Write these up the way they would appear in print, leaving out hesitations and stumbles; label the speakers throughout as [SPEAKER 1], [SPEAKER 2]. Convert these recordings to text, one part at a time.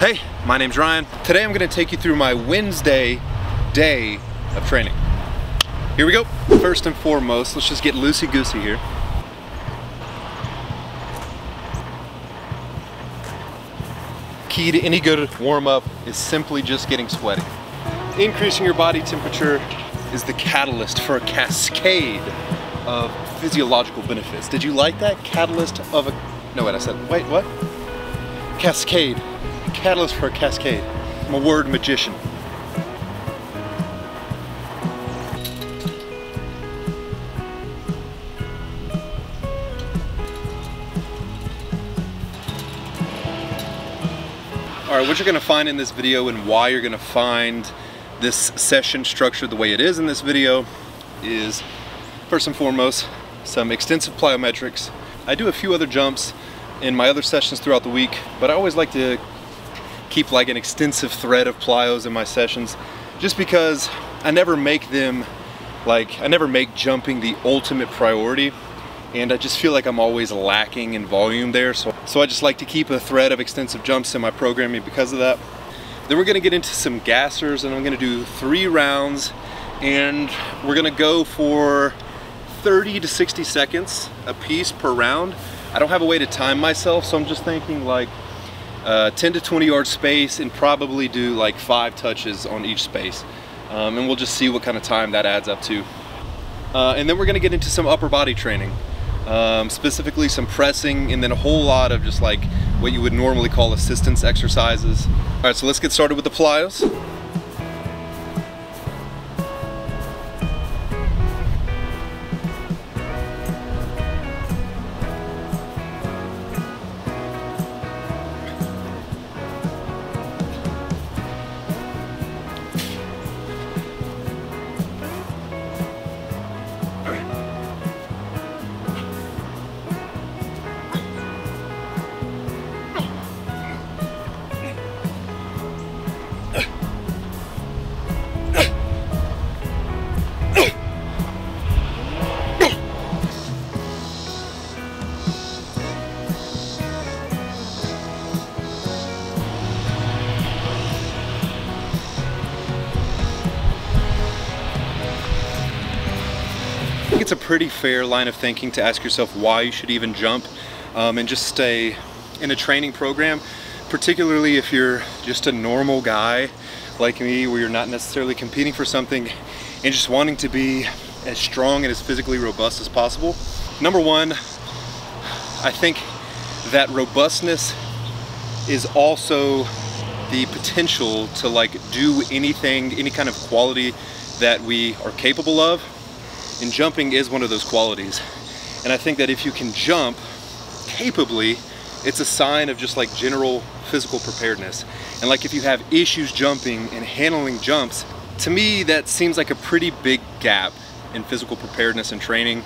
[SPEAKER 1] Hey, my name's Ryan. Today I'm gonna take you through my Wednesday day of training. Here we go. First and foremost, let's just get loosey-goosey here. Key to any good warm-up is simply just getting sweaty. Increasing your body temperature is the catalyst for a cascade of physiological benefits. Did you like that? Catalyst of a... No, wait, I said, wait, what? Cascade. Catalyst for a cascade. I'm a word magician. Alright, what you're going to find in this video and why you're going to find this session structured the way it is in this video is, first and foremost, some extensive plyometrics. I do a few other jumps in my other sessions throughout the week, but I always like to keep like an extensive thread of plyos in my sessions, just because I never make them I never make jumping the ultimate priority, and I just feel like I'm always lacking in volume there, so I just like to keep a thread of extensive jumps in my programming because of that. Then we're gonna get into some gassers, and I'm gonna do 3 rounds, and we're gonna go for 30 to 60 seconds a piece per round. I don't have a way to time myself, so I'm just thinking like 10 to 20 yard space, and probably do like 5 touches on each space, and we'll just see what kind of time that adds up to. And then we're gonna get into some upper body training, specifically some pressing, and then a whole lot of just like what you would normally call assistance exercises. All right, so let's get started with the plyos. I think it's a pretty fair line of thinking to ask yourself why you should even jump and just stay in a training program, particularly if you're just a normal guy like me, where you're not necessarily competing for something and just wanting to be as strong and as physically robust as possible. Number one, I think that robustness is also the potential to like do anything, any kind of quality that we are capable of. And jumping is one of those qualities. And I think that if you can jump capably, it's a sign of just like general physical preparedness. And like if you have issues jumping and handling jumps, to me that seems like a pretty big gap in physical preparedness and training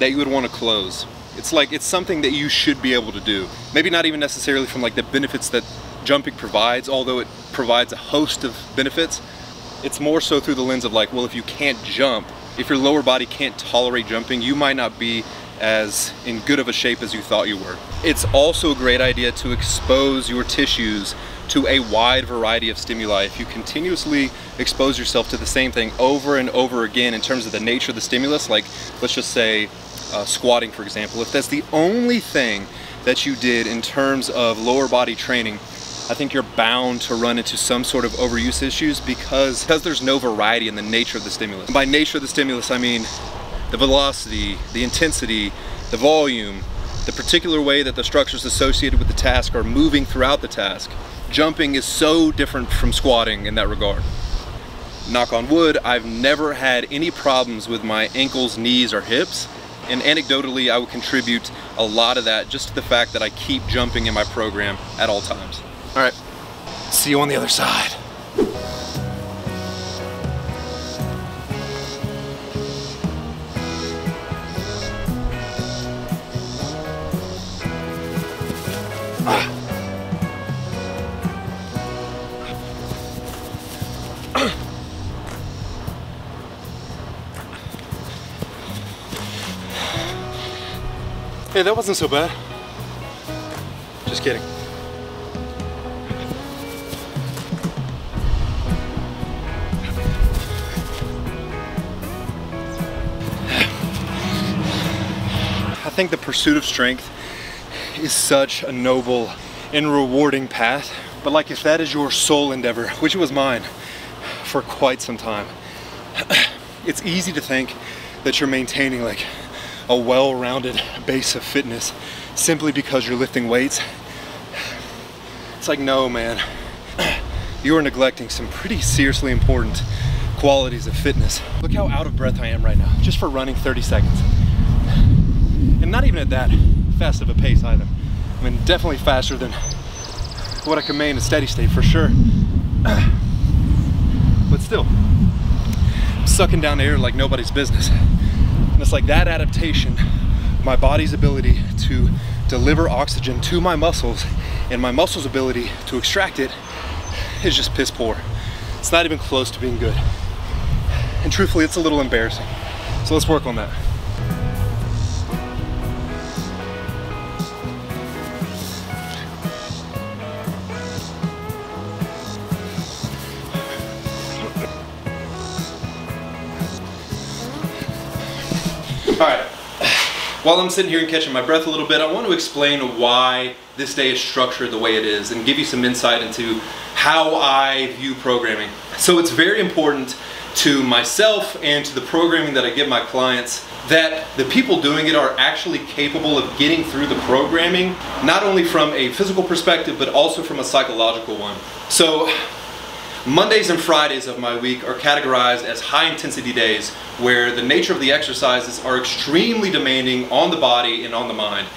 [SPEAKER 1] that you would want to close. It's like, it's something that you should be able to do. Maybe not even necessarily from like the benefits that jumping provides, although it provides a host of benefits. It's more so through the lens of like, well, if you can't jump, if your lower body can't tolerate jumping, you might not be as in good of a shape as you thought you were. It's also a great idea to expose your tissues to a wide variety of stimuli. If you continuously expose yourself to the same thing over and over again in terms of the nature of the stimulus, like let's just say squatting, for example, if that's the only thing that you did in terms of lower body training, I think you're bound to run into some sort of overuse issues because there's no variety in the nature of the stimulus. And by nature of the stimulus, I mean the velocity, the intensity, the volume, the particular way that the structures associated with the task are moving throughout the task. Jumping is so different from squatting in that regard. Knock on wood, I've never had any problems with my ankles, knees, or hips. And anecdotally, I would contribute a lot of that just to the fact that I keep jumping in my program at all times. All right, see you on the other side. Hey, that wasn't so bad. Just kidding. think the pursuit of strength is such a noble and rewarding path. But like, if that is your sole endeavor, which it was mine for quite some time, it's easy to think that you're maintaining like a well-rounded base of fitness simply because you're lifting weights. It's like, no, man, you are neglecting some pretty seriously important qualities of fitness. Look how out of breath I am right now, just for running 30 seconds. And not even at that fast of a pace either. I mean, definitely faster than what I can maintain in a steady state for sure. But still, I'm sucking down air like nobody's business. And it's like that adaptation, my body's ability to deliver oxygen to my muscles and my muscles' ability to extract it is just piss poor. It's not even close to being good. And truthfully, it's a little embarrassing. So let's work on that. All right, while I'm sitting here and catching my breath a little bit, I want to explain why this day is structured the way it is and give you some insight into how I view programming. So it's very important to myself and to the programming that I give my clients that the people doing it are actually capable of getting through the programming, not only from a physical perspective, but also from a psychological one. So Mondays and Fridays of my week are categorized as high intensity days where the nature of the exercises are extremely demanding on the body and on the mind.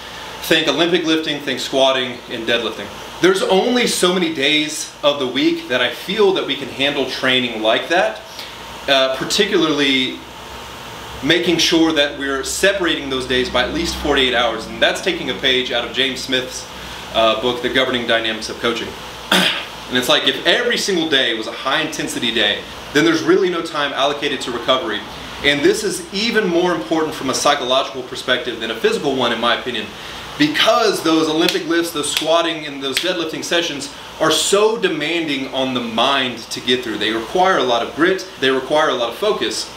[SPEAKER 1] Think Olympic lifting, think squatting and deadlifting. There's only so many days of the week that I feel that we can handle training like that, particularly making sure that we're separating those days by at least 48 hours. And that's taking a page out of James Smith's book, The Governing Dynamics of Coaching. And it's like, if every single day was a high intensity day, then there's really no time allocated to recovery. And this is even more important from a psychological perspective than a physical one, in my opinion, because those Olympic lifts, those squatting and those deadlifting sessions are so demanding on the mind to get through. They require a lot of grit, they require a lot of focus.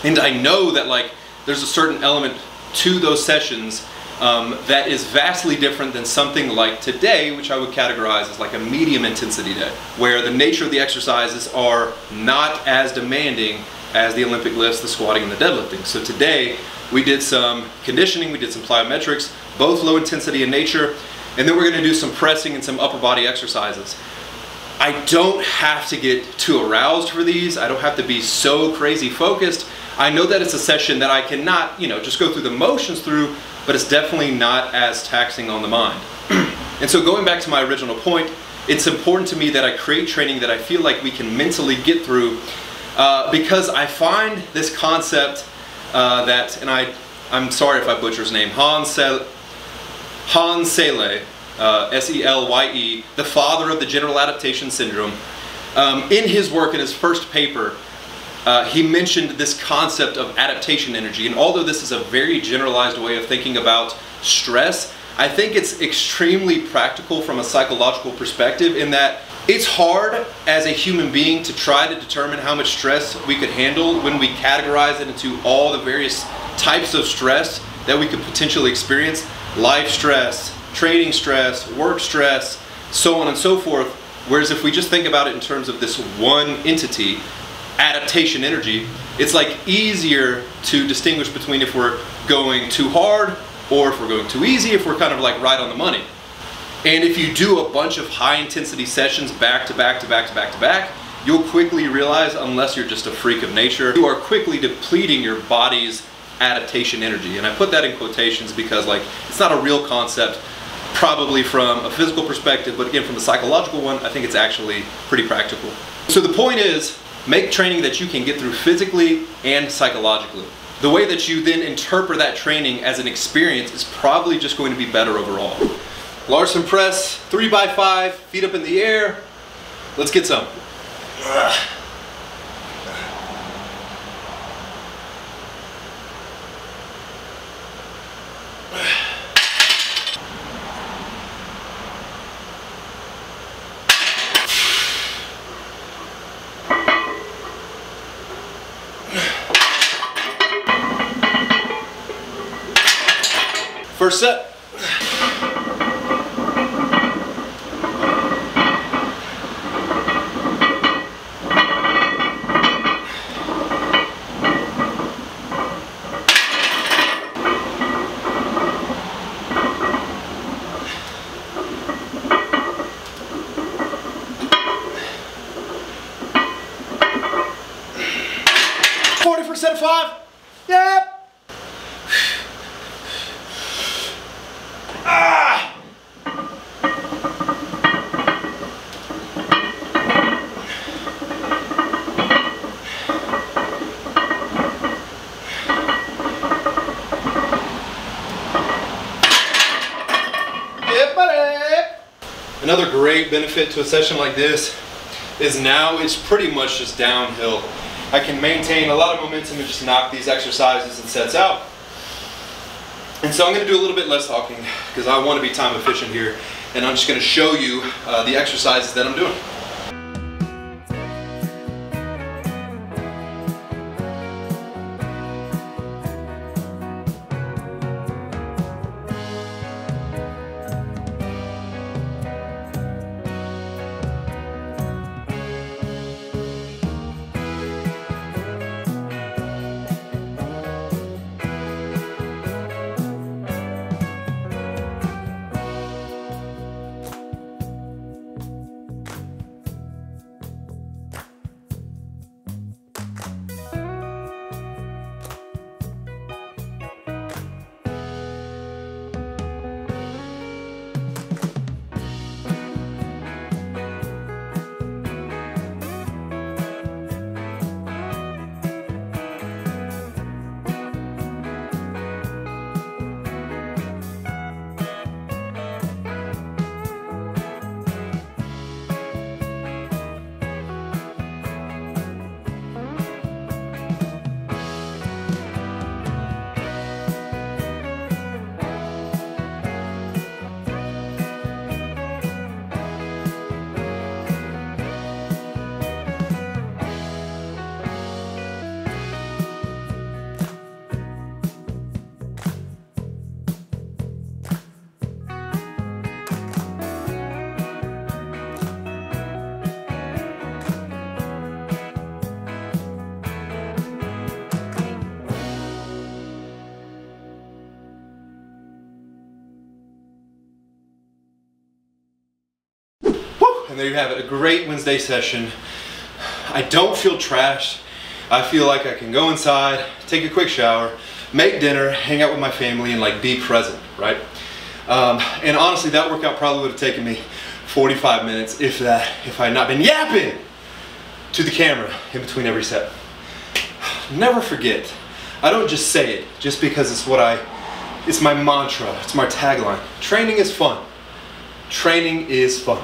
[SPEAKER 1] And I know that like there's a certain element to those sessions that is vastly different than something like today, which I would categorize as like a medium intensity day, where the nature of the exercises are not as demanding as the Olympic lifts, the squatting, and the deadlifting. So today we did some conditioning, we did some plyometrics, both low intensity in nature, and then we're going to do some pressing and some upper body exercises. I don't have to get too aroused for these. I don't have to be so crazy focused. I know that it's a session that I cannot, just go through the motions through, but it's definitely not as taxing on the mind. And so going back to my original point, it's important to me that I create training that I feel like we can mentally get through, because I find this concept that, and I'm sorry if I butcher his name, Hans Selye, S-E-L-Y-E, the father of the general adaptation syndrome, in his work, in his first paper, he mentioned this concept of adaptation energy. And although this is a very generalized way of thinking about stress, I think it's extremely practical from a psychological perspective, in that it's hard as a human being to try to determine how much stress we could handle when we categorize it into all the various types of stress that we could potentially experience. Life stress, training stress, work stress, so on and so forth. Whereas if we just think about it in terms of this one entity, adaptation energy, it's like easier to distinguish between if we're going too hard or if we're going too easy, if we're kind of like right on the money. And if you do a bunch of high intensity sessions back to back to back to back to back, you'll quickly realize, unless you're just a freak of nature, you are quickly depleting your body's adaptation energy. And I put that in quotations because like it's not a real concept probably from a physical perspective, but again from a psychological one, I think it's actually pretty practical. So the point is, make training that you can get through physically and psychologically. The way that you then interpret that training as an experience is probably just going to be better overall. Larson press, 3x5, feet up in the air. Let's get some. First set. For a set of 5. Yep. Ah. Yep, buddy. Another great benefit to a session like this is now it's pretty much just downhill. I can maintain a lot of momentum and just knock these exercises and sets out. And so I'm going to do a little bit less talking because I want to be time efficient here, and I'm just going to show you the exercises that I'm doing. And there you have it, a great Wednesday session. I don't feel trashed. I feel like I can go inside, take a quick shower, make dinner, hang out with my family, and like be present, right? And honestly, that workout probably would have taken me 45 minutes, if that, if I had not been yapping to the camera in between every set. Never forget, I don't just say it just because it's my mantra, it's my tagline. Training is fun. Training is fun.